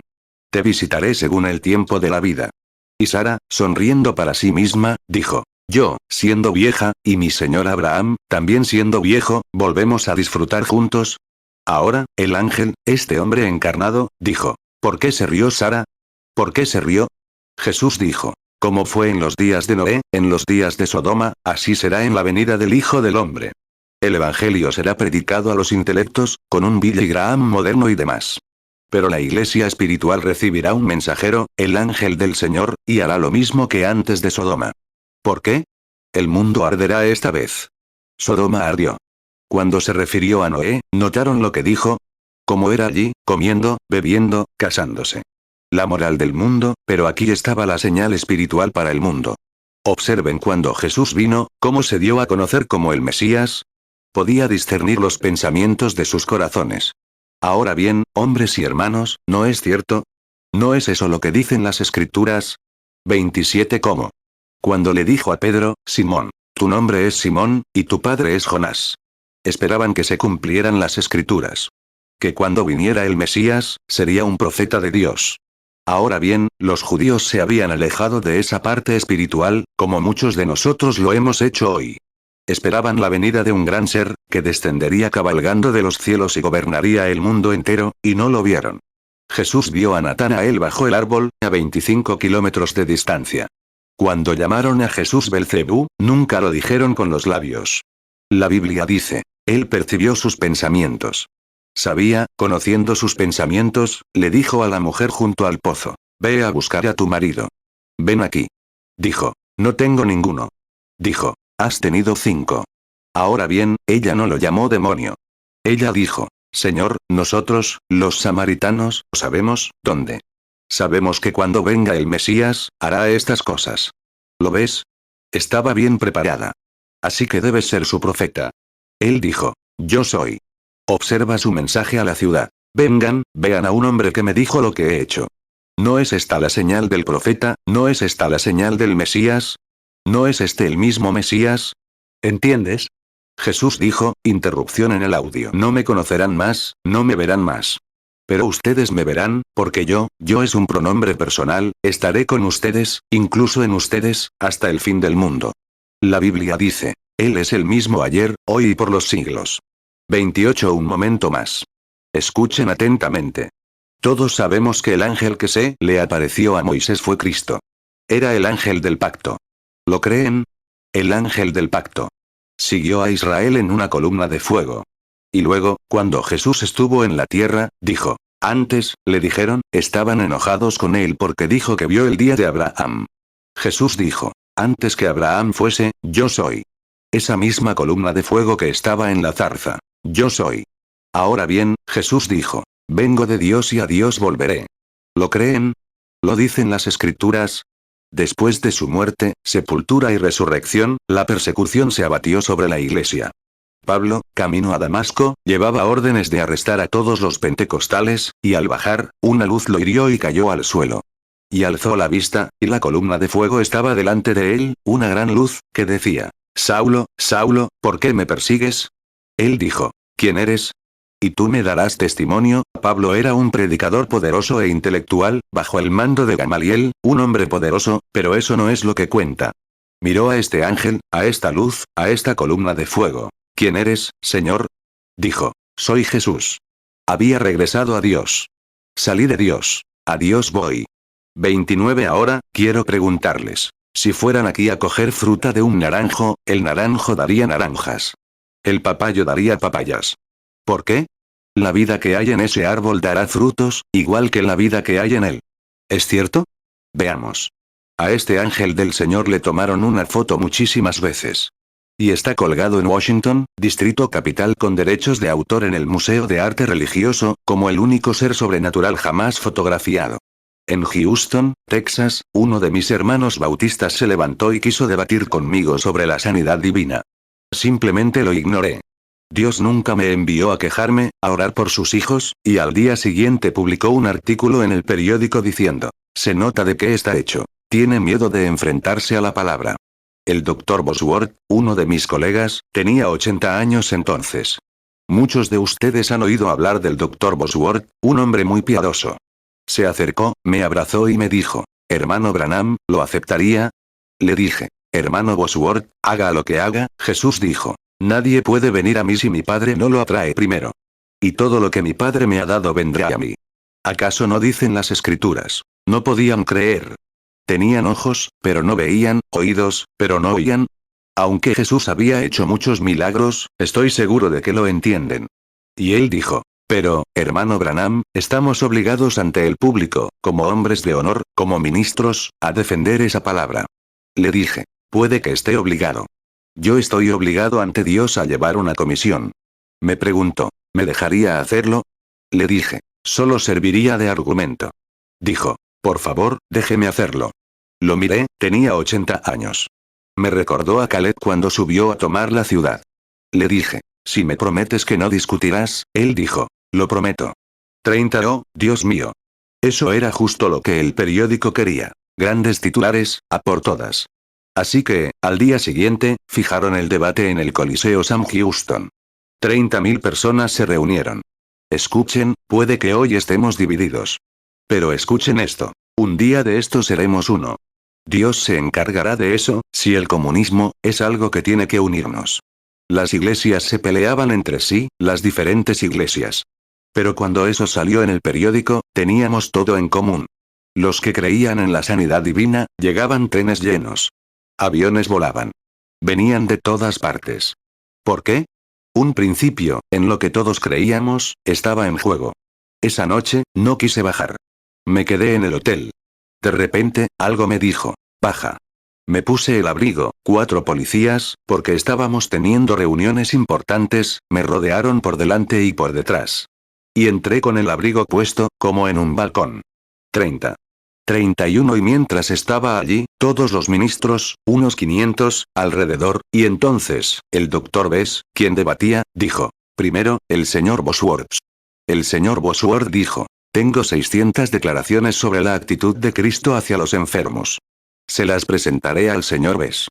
Te visitaré según el tiempo de la vida. Y Sara, sonriendo para sí misma, dijo: yo, siendo vieja, y mi señor Abraham, también siendo viejo, ¿volvemos a disfrutar juntos? Ahora, el ángel, este hombre encarnado, dijo: ¿por qué se rió Sara? ¿Por qué se rió? Jesús dijo: como fue en los días de Noé, en los días de Sodoma, así será en la venida del Hijo del Hombre. El evangelio será predicado a los intelectos, con un Billy Graham moderno y demás. Pero la iglesia espiritual recibirá un mensajero, el ángel del Señor, y hará lo mismo que antes de Sodoma. ¿Por qué? El mundo arderá esta vez. Sodoma ardió. Cuando se refirió a Noé, ¿notaron lo que dijo? Como era allí, comiendo, bebiendo, casándose. La moral del mundo, pero aquí estaba la señal espiritual para el mundo. Observen cuando Jesús vino, cómo se dio a conocer como el Mesías. Podía discernir los pensamientos de sus corazones. Ahora bien, hombres y hermanos, ¿no es cierto? ¿No es eso lo que dicen las Escrituras? 27 ¿Cómo? Cuando le dijo a Pedro, Simón, tu nombre es Simón, y tu padre es Jonás. Esperaban que se cumplieran las Escrituras. Que cuando viniera el Mesías, sería un profeta de Dios. Ahora bien, los judíos se habían alejado de esa parte espiritual, como muchos de nosotros lo hemos hecho hoy. Esperaban la venida de un gran ser, que descendería cabalgando de los cielos y gobernaría el mundo entero, y no lo vieron. Jesús vio a Natanael bajo el árbol, a 25 kilómetros de distancia. Cuando llamaron a Jesús Belcebú, nunca lo dijeron con los labios. La Biblia dice, él percibió sus pensamientos. Sabía, conociendo sus pensamientos, le dijo a la mujer junto al pozo, ve a buscar a tu marido. Ven aquí. Dijo, no tengo ninguno. Dijo, has tenido 5. Ahora bien, ella no lo llamó demonio. Ella dijo, Señor, nosotros, los samaritanos, sabemos dónde. Sabemos que cuando venga el Mesías, hará estas cosas. ¿Lo ves? Estaba bien preparada. Así que debes ser su profeta. Él dijo, yo soy. Observa su mensaje a la ciudad. Vengan, vean a un hombre que me dijo lo que he hecho. ¿No es esta la señal del profeta? ¿No es esta la señal del Mesías? ¿No es este el mismo Mesías? ¿Entiendes? Jesús dijo, interrupción en el audio. No me conocerán más, no me verán más. Pero ustedes me verán, porque yo es un pronombre personal, estaré con ustedes, incluso en ustedes, hasta el fin del mundo. La Biblia dice, Él es el mismo ayer, hoy y por los siglos. 28 Un momento más. Escuchen atentamente. Todos sabemos que el ángel que se le apareció a Moisés fue Cristo. Era el ángel del pacto. ¿Lo creen? El ángel del pacto. Siguió a Israel en una columna de fuego. Y luego, cuando Jesús estuvo en la tierra, dijo, antes, le dijeron, estaban enojados con él porque dijo que vio el día de Abraham. Jesús dijo, antes que Abraham fuese, yo soy. Esa misma columna de fuego que estaba en la zarza. Yo soy. Ahora bien, Jesús dijo, vengo de Dios y a Dios volveré. ¿Lo creen? ¿Lo dicen las Escrituras? Después de su muerte, sepultura y resurrección, la persecución se abatió sobre la iglesia. Pablo, camino a Damasco, llevaba órdenes de arrestar a todos los pentecostales, y al bajar, una luz lo hirió y cayó al suelo. Y alzó la vista, y la columna de fuego estaba delante de él, una gran luz, que decía, Saulo, Saulo, ¿por qué me persigues? Él dijo, ¿quién eres? Y tú me darás testimonio. Pablo era un predicador poderoso e intelectual, bajo el mando de Gamaliel, un hombre poderoso, pero eso no es lo que cuenta. Miró a este ángel, a esta luz, a esta columna de fuego. ¿Quién eres, Señor? Dijo, soy Jesús. Había regresado a Dios. Salí de Dios. A Dios voy. 29 Ahora, quiero preguntarles. Si fueran aquí a coger fruta de un naranjo, el naranjo daría naranjas. El papayo daría papayas. ¿Por qué? La vida que hay en ese árbol dará frutos, igual que la vida que hay en él. ¿Es cierto? Veamos. A este ángel del Señor le tomaron una foto muchísimas veces. Y está colgado en Washington, Distrito Capital con derechos de autor en el Museo de Arte Religioso, como el único ser sobrenatural jamás fotografiado. En Houston, Texas, uno de mis hermanos bautistas se levantó y quiso debatir conmigo sobre la sanidad divina. Simplemente lo ignoré. Dios nunca me envió a quejarme, a orar por sus hijos, y al día siguiente publicó un artículo en el periódico diciendo, se nota de qué está hecho. Tiene miedo de enfrentarse a la palabra. El Dr. Bosworth, uno de mis colegas, tenía 80 años entonces. Muchos de ustedes han oído hablar del Dr. Bosworth, un hombre muy piadoso. Se acercó, me abrazó y me dijo, hermano Branham, ¿lo aceptaría? Le dije, hermano Bosworth, haga lo que haga. Jesús dijo, nadie puede venir a mí si mi Padre no lo atrae primero. Y todo lo que mi Padre me ha dado vendrá a mí. ¿Acaso no dicen las Escrituras? No podían creer. Tenían ojos, pero no veían, oídos, pero no oían. Aunque Jesús había hecho muchos milagros, estoy seguro de que lo entienden. Y él dijo, pero, hermano Branham, estamos obligados ante el público, como hombres de honor, como ministros, a defender esa palabra. Le dije, Puede que esté obligado. Yo estoy obligado ante Dios a llevar una comisión. Me preguntó, ¿me dejaría hacerlo? Le dije, solo serviría de argumento. Dijo, por favor, déjeme hacerlo. Lo miré, tenía 80 años. Me recordó a Caleb cuando subió a tomar la ciudad. Le dije, si me prometes que no discutirás, él dijo, lo prometo. 30. Oh, Dios mío. Eso era justo lo que el periódico quería. Grandes titulares, a por todas. Así que, al día siguiente, fijaron el debate en el Coliseo Sam Houston. 30.000 personas se reunieron. Escuchen, puede que hoy estemos divididos. Pero escuchen esto. Un día de esto seremos uno. Dios se encargará de eso, si el comunismo es algo que tiene que unirnos. Las iglesias se peleaban entre sí, las diferentes iglesias. Pero cuando eso salió en el periódico, teníamos todo en común. Los que creían en la sanidad divina, llegaban trenes llenos. Aviones volaban. Venían de todas partes. ¿Por qué? Un principio, en lo que todos creíamos, estaba en juego. Esa noche, no quise bajar. Me quedé en el hotel. De repente, algo me dijo, baja. Me puse el abrigo, 4 policías, porque estábamos teniendo reuniones importantes, me rodearon por delante y por detrás. Y entré con el abrigo puesto, como en un balcón. 30. 31 y mientras estaba allí, todos los ministros, unos 500, alrededor, y entonces, el doctor Bess, quien debatía, dijo, primero, el señor Bosworth. El señor Bosworth dijo, tengo 600 declaraciones sobre la actitud de Cristo hacia los enfermos. Se las presentaré al señor Bess.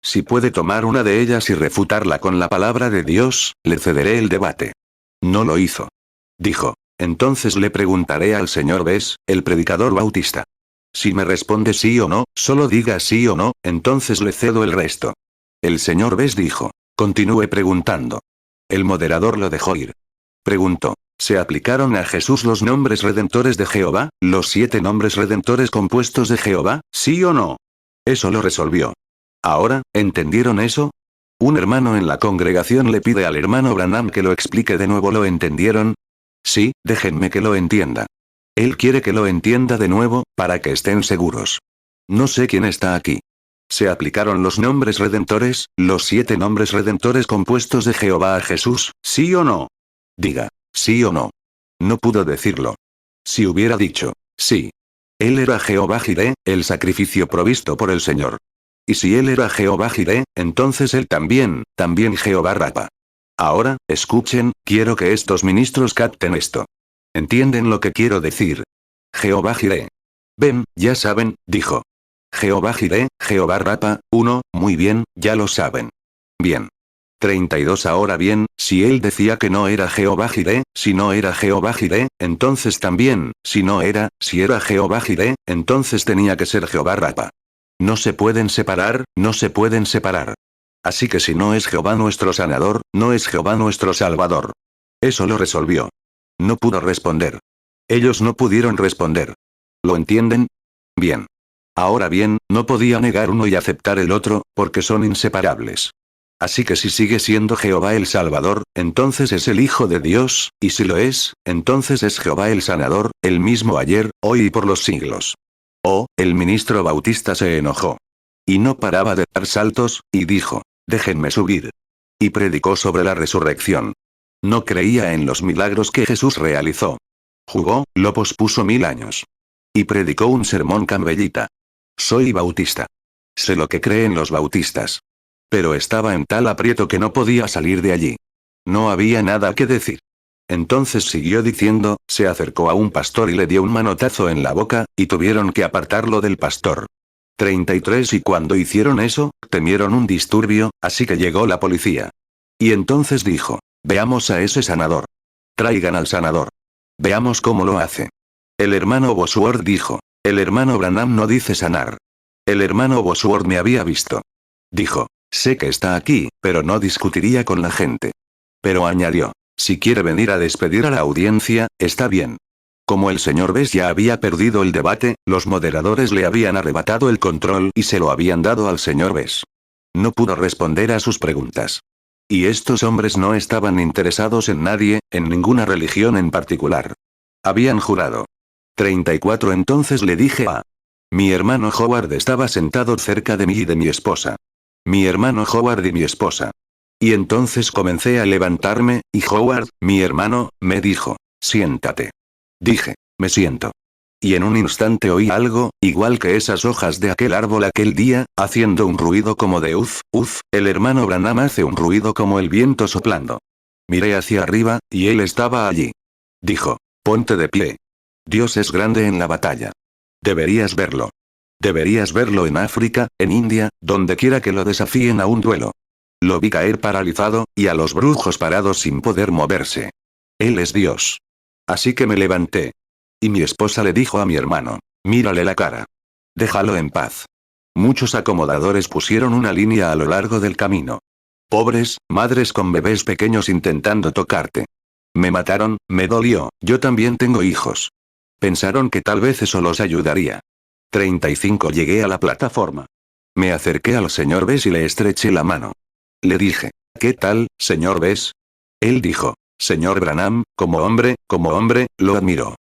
Si puede tomar una de ellas y refutarla con la palabra de Dios, le cederé el debate. No lo hizo. Dijo, entonces le preguntaré al señor Bess, el predicador bautista. Si me responde sí o no, solo diga sí o no, entonces le cedo el resto. El señor Bess dijo, continúe preguntando. El moderador lo dejó ir. Preguntó, ¿se aplicaron a Jesús los nombres redentores de Jehová, los 7 nombres redentores compuestos de Jehová, sí o no? Eso lo resolvió. Ahora, ¿entendieron eso? Un hermano en la congregación le pide al hermano Branham que lo explique de nuevo. ¿Lo entendieron? Sí, déjenme que lo entienda. Él quiere que lo entienda de nuevo, para que estén seguros. No sé quién está aquí. ¿Se aplicaron los nombres redentores, los 7 nombres redentores compuestos de Jehová a Jesús, sí o no? Diga, sí o no. No pudo decirlo. Si hubiera dicho, sí. Él era Jehová Jireh, el sacrificio provisto por el Señor. Y si él era Jehová Jireh, entonces él también Jehová Rapha. Ahora, escuchen, quiero que estos ministros capten esto. ¿Entienden lo que quiero decir? Jehová Jireh. Ven, ya saben, dijo. Jehová Jireh, Jehová Rapha, 1, muy bien, ya lo saben. Bien. 32. Ahora bien, si él decía que no era Jehová Jireh, si no era Jehová Jireh, entonces también, si era Jehová Jireh, entonces tenía que ser Jehová Rapha. No se pueden separar, no se pueden separar. Así que si no es Jehová nuestro sanador, no es Jehová nuestro salvador. Eso lo resolvió. No pudo responder. Ellos no pudieron responder. ¿Lo entienden? Bien. Ahora bien, no podía negar uno y aceptar el otro, porque son inseparables. Así que si sigue siendo Jehová el Salvador, entonces es el Hijo de Dios, y si lo es, entonces es Jehová el Sanador, el mismo ayer, hoy y por los siglos. Oh, el ministro bautista se enojó. Y no paraba de dar saltos, y dijo, déjenme subir. Y predicó sobre la resurrección. No creía en los milagros que Jesús realizó. Jugó, lo pospuso 1000 años. Y predicó un sermón cambellita. Soy bautista. Sé lo que creen los bautistas. Pero estaba en tal aprieto que no podía salir de allí. No había nada que decir. Entonces siguió diciendo, se acercó a un pastor y le dio un manotazo en la boca, y tuvieron que apartarlo del pastor. 33. Y cuando hicieron eso, temieron un disturbio, así que llegó la policía. Y entonces dijo, veamos a ese sanador. Traigan al sanador. Veamos cómo lo hace. El hermano Bosworth dijo, el hermano Branham no dice sanar. El hermano Bosworth me había visto. Dijo, sé que está aquí, pero no discutiría con la gente. Pero añadió, si quiere venir a despedir a la audiencia, está bien. Como el señor Bess ya había perdido el debate, los moderadores le habían arrebatado el control y se lo habían dado al señor Bess. No pudo responder a sus preguntas. Y estos hombres no estaban interesados en nadie, en ninguna religión en particular. Habían jurado. 34. Entonces le dije a mi hermano Howard estaba sentado cerca de mí y de mi esposa. mi hermano Howard y mi esposa. Y entonces comencé a levantarme, y Howard, mi hermano, me dijo, siéntate. Dije, me siento. Y en un instante oí algo, igual que esas hojas de aquel árbol aquel día, haciendo un ruido como de el hermano Branham hace un ruido como el viento soplando. Miré hacia arriba, y él estaba allí. Dijo, ponte de pie. Dios es grande en la batalla. Deberías verlo. Deberías verlo en África, en India, donde quiera que lo desafíen a un duelo. Lo vi caer paralizado, y a los brujos parados sin poder moverse. Él es Dios. Así que me levanté. Y mi esposa le dijo a mi hermano, mírale la cara. Déjalo en paz. Muchos acomodadores pusieron una línea a lo largo del camino. Pobres, madres con bebés pequeños intentando tocarte. Me mataron, me dolió, yo también tengo hijos. Pensaron que tal vez eso los ayudaría. 35 Llegué a la plataforma. Me acerqué al señor Bess y le estreché la mano. Le dije, ¿qué tal, señor Bess? Él dijo, señor Branham, como hombre, lo admiro.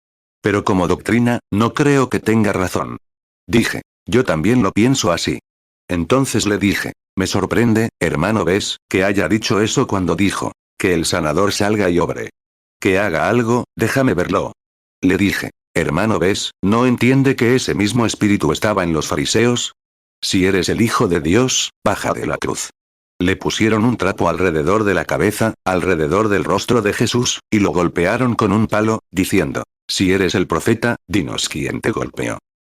Pero como doctrina, no creo que tenga razón. Dije, yo también lo pienso así. Entonces le dije, me sorprende, hermano Bess, que haya dicho eso cuando dijo, que el sanador salga y obre. Que haga algo, déjame verlo. Le dije, hermano Bess, ¿no entiende que ese mismo espíritu estaba en los fariseos? Si eres el Hijo de Dios, baja de la cruz. Le pusieron un trapo alrededor de la cabeza, alrededor del rostro de Jesús, y lo golpearon con un palo, diciendo, si eres el profeta, dinos quién te golpeó.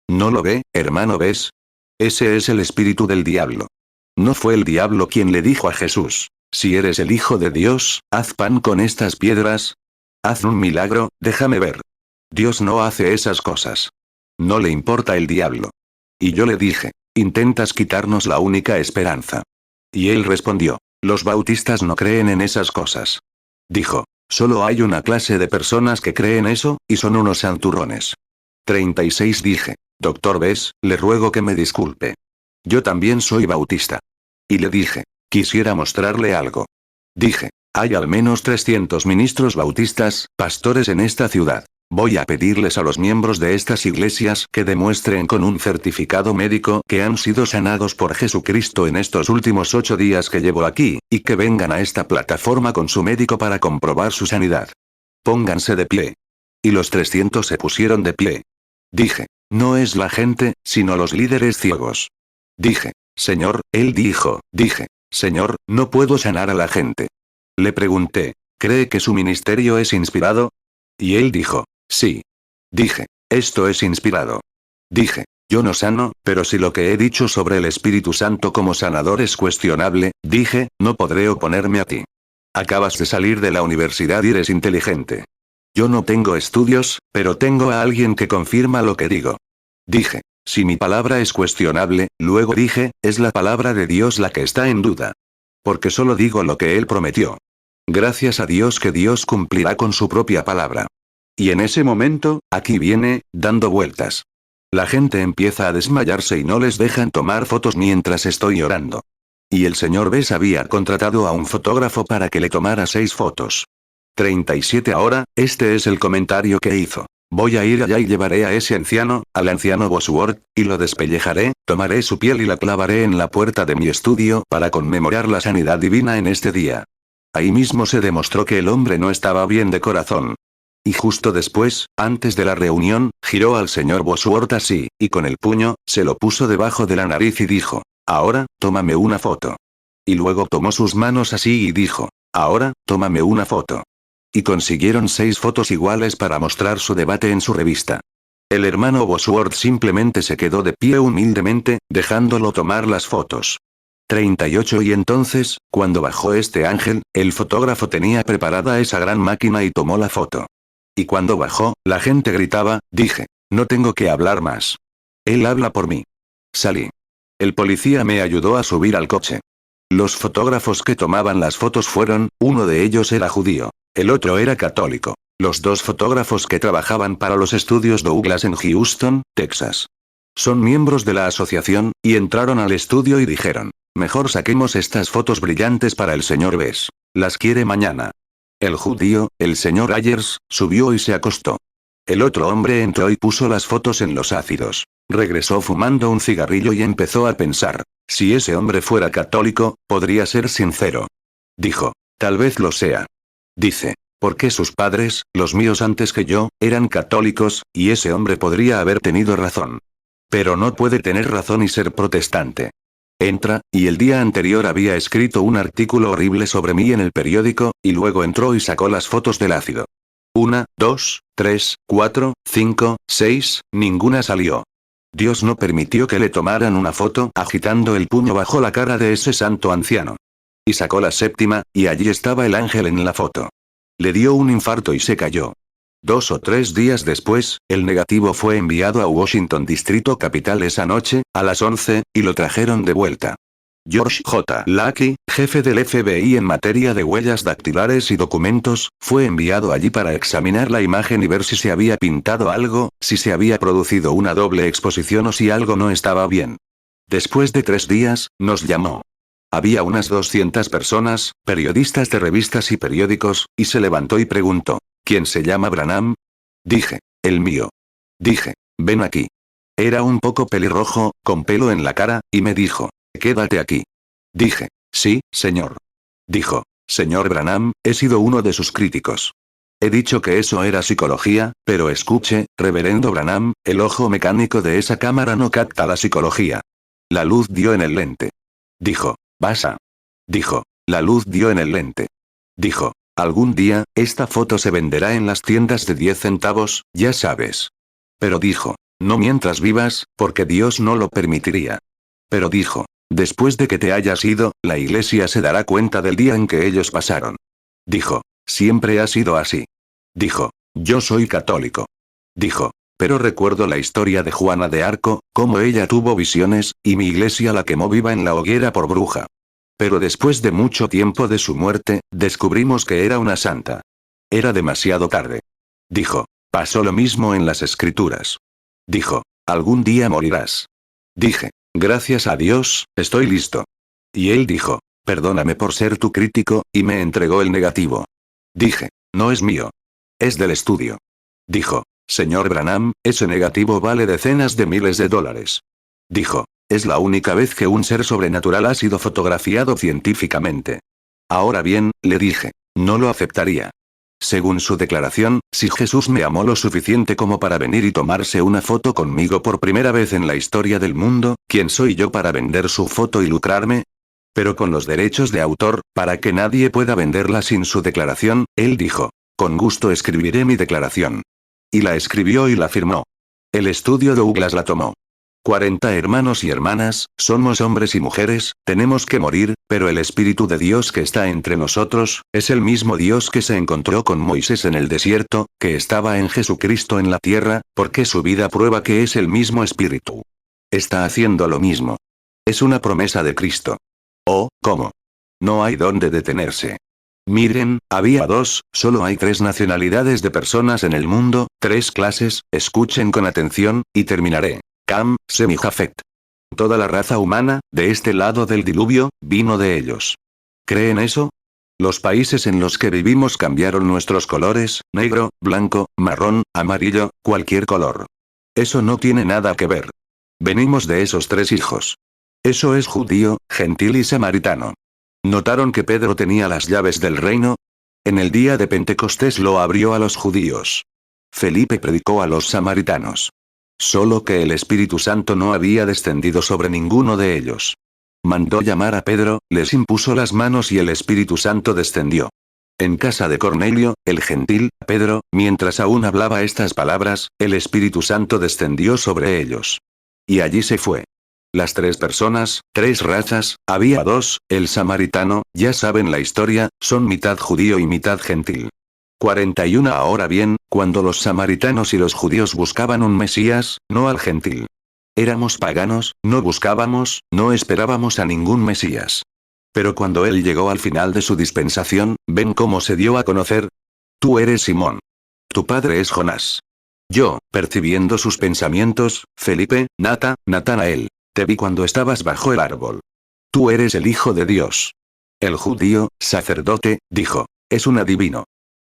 ¿No lo ve, hermano Bess? Ese es el espíritu del diablo. No fue el diablo quien le dijo a Jesús, si eres el Hijo de Dios, haz pan con estas piedras. Haz un milagro, déjame ver. Dios no hace esas cosas. No le importa el diablo. Y yo le dije, intentas quitarnos la única esperanza. Y él respondió, los bautistas no creen en esas cosas. Dijo, solo hay una clase de personas que creen eso, y son unos santurrones. 36 Dije, doctor Bess, le ruego que me disculpe. Yo también soy bautista. Y le dije, quisiera mostrarle algo. Dije, hay al menos 300 ministros bautistas, pastores en esta ciudad. Voy a pedirles a los miembros de estas iglesias que demuestren con un certificado médico que han sido sanados por Jesucristo en estos últimos 8 días que llevo aquí, y que vengan a esta plataforma con su médico para comprobar su sanidad. Pónganse de pie. Y los 300 se pusieron de pie. Dije, no es la gente, sino los líderes ciegos. Dije, Señor, dije, Señor, no puedo sanar a la gente. Le pregunté, ¿cree que su ministerio es inspirado? Y él dijo, sí. Dije, esto es inspirado. Dije, yo no sano, pero si lo que he dicho sobre el Espíritu Santo como sanador es cuestionable, dije, no podré oponerme a ti. Acabas de salir de la universidad y eres inteligente. Yo no tengo estudios, pero tengo a alguien que confirma lo que digo. Dije, si mi palabra es cuestionable, luego dije, es la palabra de Dios la que está en duda. Porque solo digo lo que Él prometió. Gracias a Dios que Dios cumplirá con su propia palabra. Y en ese momento, aquí viene, dando vueltas. La gente empieza a desmayarse y no les dejan tomar fotos mientras estoy orando. Y el señor Bess había contratado a un fotógrafo para que le tomara 6 fotos. 37 Ahora, este es el comentario que hizo. Voy a ir allá y llevaré a ese anciano, al anciano Bosworth, y lo despellejaré, tomaré su piel y la clavaré en la puerta de mi estudio para conmemorar la sanidad divina en este día. Ahí mismo se demostró que el hombre no estaba bien de corazón. Y justo después, antes de la reunión, giró al señor Bosworth así, y con el puño, se lo puso debajo de la nariz y dijo, ahora, tómame una foto. Y luego tomó sus manos así y dijo, ahora, tómame una foto. Y consiguieron 6 fotos iguales para mostrar su debate en su revista. El hermano Bosworth simplemente se quedó de pie humildemente, dejándolo tomar las fotos. 38 Y entonces, cuando bajó este ángel, el fotógrafo tenía preparada esa gran máquina y tomó la foto. Y cuando bajó, la gente gritaba, dije, no tengo que hablar más. Él habla por mí. Salí. El policía me ayudó a subir al coche. Los fotógrafos que tomaban las fotos fueron, uno de ellos era judío. El otro era católico. Los 2 fotógrafos que trabajaban para los estudios Douglas en Houston, Texas. Son miembros de la asociación, y entraron al estudio y dijeron, mejor saquemos estas fotos brillantes para el señor Bess. Las quiere mañana. El judío, el señor Ayers, subió y se acostó. El otro hombre entró y puso las fotos en los ácidos. Regresó fumando un cigarrillo y empezó a pensar. Si ese hombre fuera católico, podría ser sincero. Dijo, tal vez lo sea. Dice, porque sus padres, los míos antes que yo, eran católicos, y ese hombre podría haber tenido razón. Pero no puede tener razón y ser protestante. Entra, y el día anterior había escrito un artículo horrible sobre mí en el periódico, y luego entró y sacó las fotos del ácido. 1, 2, 3, 4, 5, 6, ninguna salió. Dios no permitió que le tomaran una foto agitando el puño bajo la cara de ese santo anciano. Y sacó la séptima, y allí estaba el ángel en la foto. Le dio un infarto y se cayó. 2 o 3 días después, el negativo fue enviado a Washington Distrito Capital esa noche, a las 11, y lo trajeron de vuelta. George J. Lackey, jefe del FBI en materia de huellas dactilares y documentos, fue enviado allí para examinar la imagen y ver si se había pintado algo, si se había producido una doble exposición o si algo no estaba bien. Después de 3 días, nos llamó. Había unas 200 personas, periodistas de revistas y periódicos, y se levantó y preguntó, ¿quién se llama Branham? Dije, el mío. Dije, ven aquí. Era un poco pelirrojo, con pelo en la cara, y me dijo, quédate aquí. Dije, sí, señor. Dijo, señor Branham, he sido uno de sus críticos. He dicho que eso era psicología, pero escuche, reverendo Branham, el ojo mecánico de esa cámara no capta la psicología. La luz dio en el lente. Dijo, pasa. Dijo, la luz dio en el lente. Dijo, algún día, esta foto se venderá en las tiendas de 10 centavos, ya sabes. Pero dijo, no mientras vivas, porque Dios no lo permitiría. Pero dijo, después de que te hayas ido, la iglesia se dará cuenta del día en que ellos pasaron. Dijo, siempre ha sido así. Dijo, yo soy católico. Dijo, pero recuerdo la historia de Juana de Arco, cómo ella tuvo visiones, y mi iglesia la quemó viva en la hoguera por bruja. Pero después de mucho tiempo de su muerte, descubrimos que era una santa. Era demasiado tarde. Dijo, pasó lo mismo en las escrituras. Dijo, algún día morirás. Dije, gracias a Dios, estoy listo. Y él dijo, perdóname por ser tu crítico, y me entregó el negativo. Dije, no es mío. Es del estudio. Dijo, señor Branham, ese negativo vale decenas de miles de dólares. Dijo, es la única vez que un ser sobrenatural ha sido fotografiado científicamente. Ahora bien, le dije, no lo aceptaría. Según su declaración, si Jesús me amó lo suficiente como para venir y tomarse una foto conmigo por primera vez en la historia del mundo, ¿quién soy yo para vender su foto y lucrarme? Pero con los derechos de autor, para que nadie pueda venderla sin su declaración, él dijo, con gusto escribiré mi declaración. Y la escribió y la firmó. El estudio Douglas la tomó. 40 hermanos y hermanas, somos hombres y mujeres, tenemos que morir, pero el Espíritu de Dios que está entre nosotros, es el mismo Dios que se encontró con Moisés en el desierto, que estaba en Jesucristo en la tierra, porque su vida prueba que es el mismo Espíritu. Está haciendo lo mismo. Es una promesa de Cristo. Oh, ¿cómo? No hay dónde detenerse. Miren, había 2, solo hay 3 nacionalidades de personas en el mundo, 3 clases, escuchen con atención, y terminaré. Cam, Sem y Jafet. Toda la raza humana, de este lado del diluvio, vino de ellos. ¿Creen eso? Los países en los que vivimos cambiaron nuestros colores, negro, blanco, marrón, amarillo, cualquier color. Eso no tiene nada que ver. Venimos de esos 3 hijos. Eso es judío, gentil y samaritano. ¿Notaron que Pedro tenía las llaves del reino? En el día de Pentecostés lo abrió a los judíos. Felipe predicó a los samaritanos. Solo que el Espíritu Santo no había descendido sobre ninguno de ellos. Mandó llamar a Pedro, les impuso las manos y el Espíritu Santo descendió. En casa de Cornelio, el gentil, Pedro, mientras aún hablaba estas palabras, el Espíritu Santo descendió sobre ellos. Y allí se fue. Las 3 personas, 3 razas, había 2, el samaritano, ya saben la historia, son mitad judío y mitad gentil. 41 Ahora bien, cuando los samaritanos y los judíos buscaban un Mesías, no al gentil. Éramos paganos, no buscábamos, no esperábamos a ningún Mesías. Pero cuando él llegó al final de su dispensación, ¿ven cómo se dio a conocer? Tú eres Simón. Tu padre es Jonás. Yo, percibiendo sus pensamientos, Felipe, Natanael. Te vi cuando estabas bajo el árbol. Tú eres el Hijo de Dios. El judío, sacerdote, dijo, es un adivino.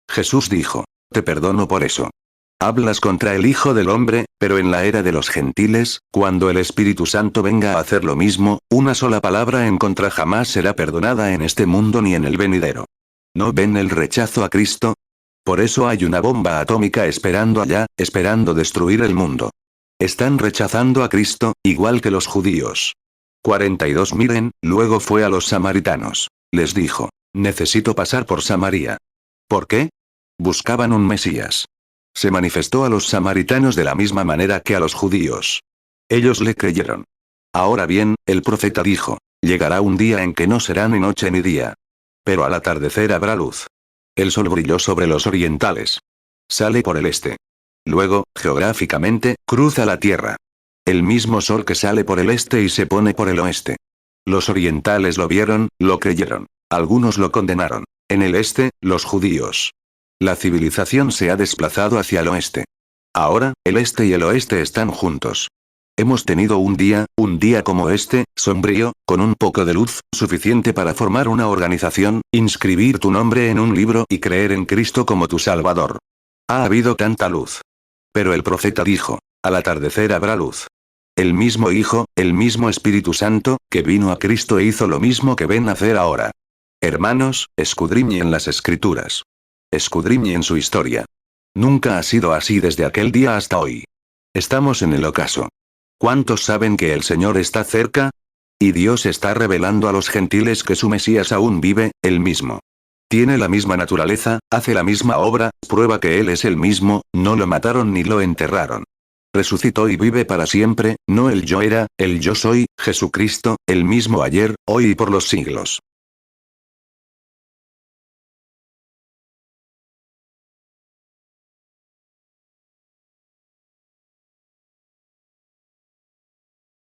Jesús dijo, te perdono por eso. Hablas contra el Hijo del Hombre, pero en la era de los gentiles, cuando el Espíritu Santo venga a hacer lo mismo, una sola palabra en contra jamás será perdonada en este mundo ni en el venidero. ¿No ven el rechazo a Cristo? Por eso hay una bomba atómica esperando allá, esperando destruir el mundo. Están rechazando a Cristo, igual que los judíos. 42 Miren, luego fue a los samaritanos. Les dijo, necesito pasar por Samaria. ¿Por qué? Buscaban un Mesías. Se manifestó a los samaritanos de la misma manera que a los judíos. Ellos le creyeron. Ahora bien, el profeta dijo, llegará un día en que no será ni noche ni día. Pero al atardecer habrá luz. El sol brilló sobre los orientales. Sale por el este. Luego, geográficamente, cruza la tierra. El mismo sol que sale por el este y se pone por el oeste. Los orientales lo vieron, lo creyeron. Algunos lo condenaron. En el este, los judíos. La civilización se ha desplazado hacia el oeste. Ahora, el este y el oeste están juntos. Hemos tenido un día como este, sombrío, con un poco de luz, suficiente para formar una organización, inscribir tu nombre en un libro y creer en Cristo como tu Salvador. Ha habido tanta luz. Pero el profeta dijo, al atardecer habrá luz. El mismo Hijo, el mismo Espíritu Santo, que vino a Cristo e hizo lo mismo que ven hacer ahora. Hermanos, escudriñen las Escrituras. Escudriñen su historia. Nunca ha sido así desde aquel día hasta hoy. Estamos en el ocaso. ¿Cuántos saben que el Señor está cerca? Y Dios está revelando a los gentiles que su Mesías aún vive, el mismo. Tiene la misma naturaleza, hace la misma obra, prueba que Él es el mismo, no lo mataron ni lo enterraron. Resucitó y vive para siempre, no el yo era, el yo soy, Jesucristo, el mismo ayer, hoy y por los siglos.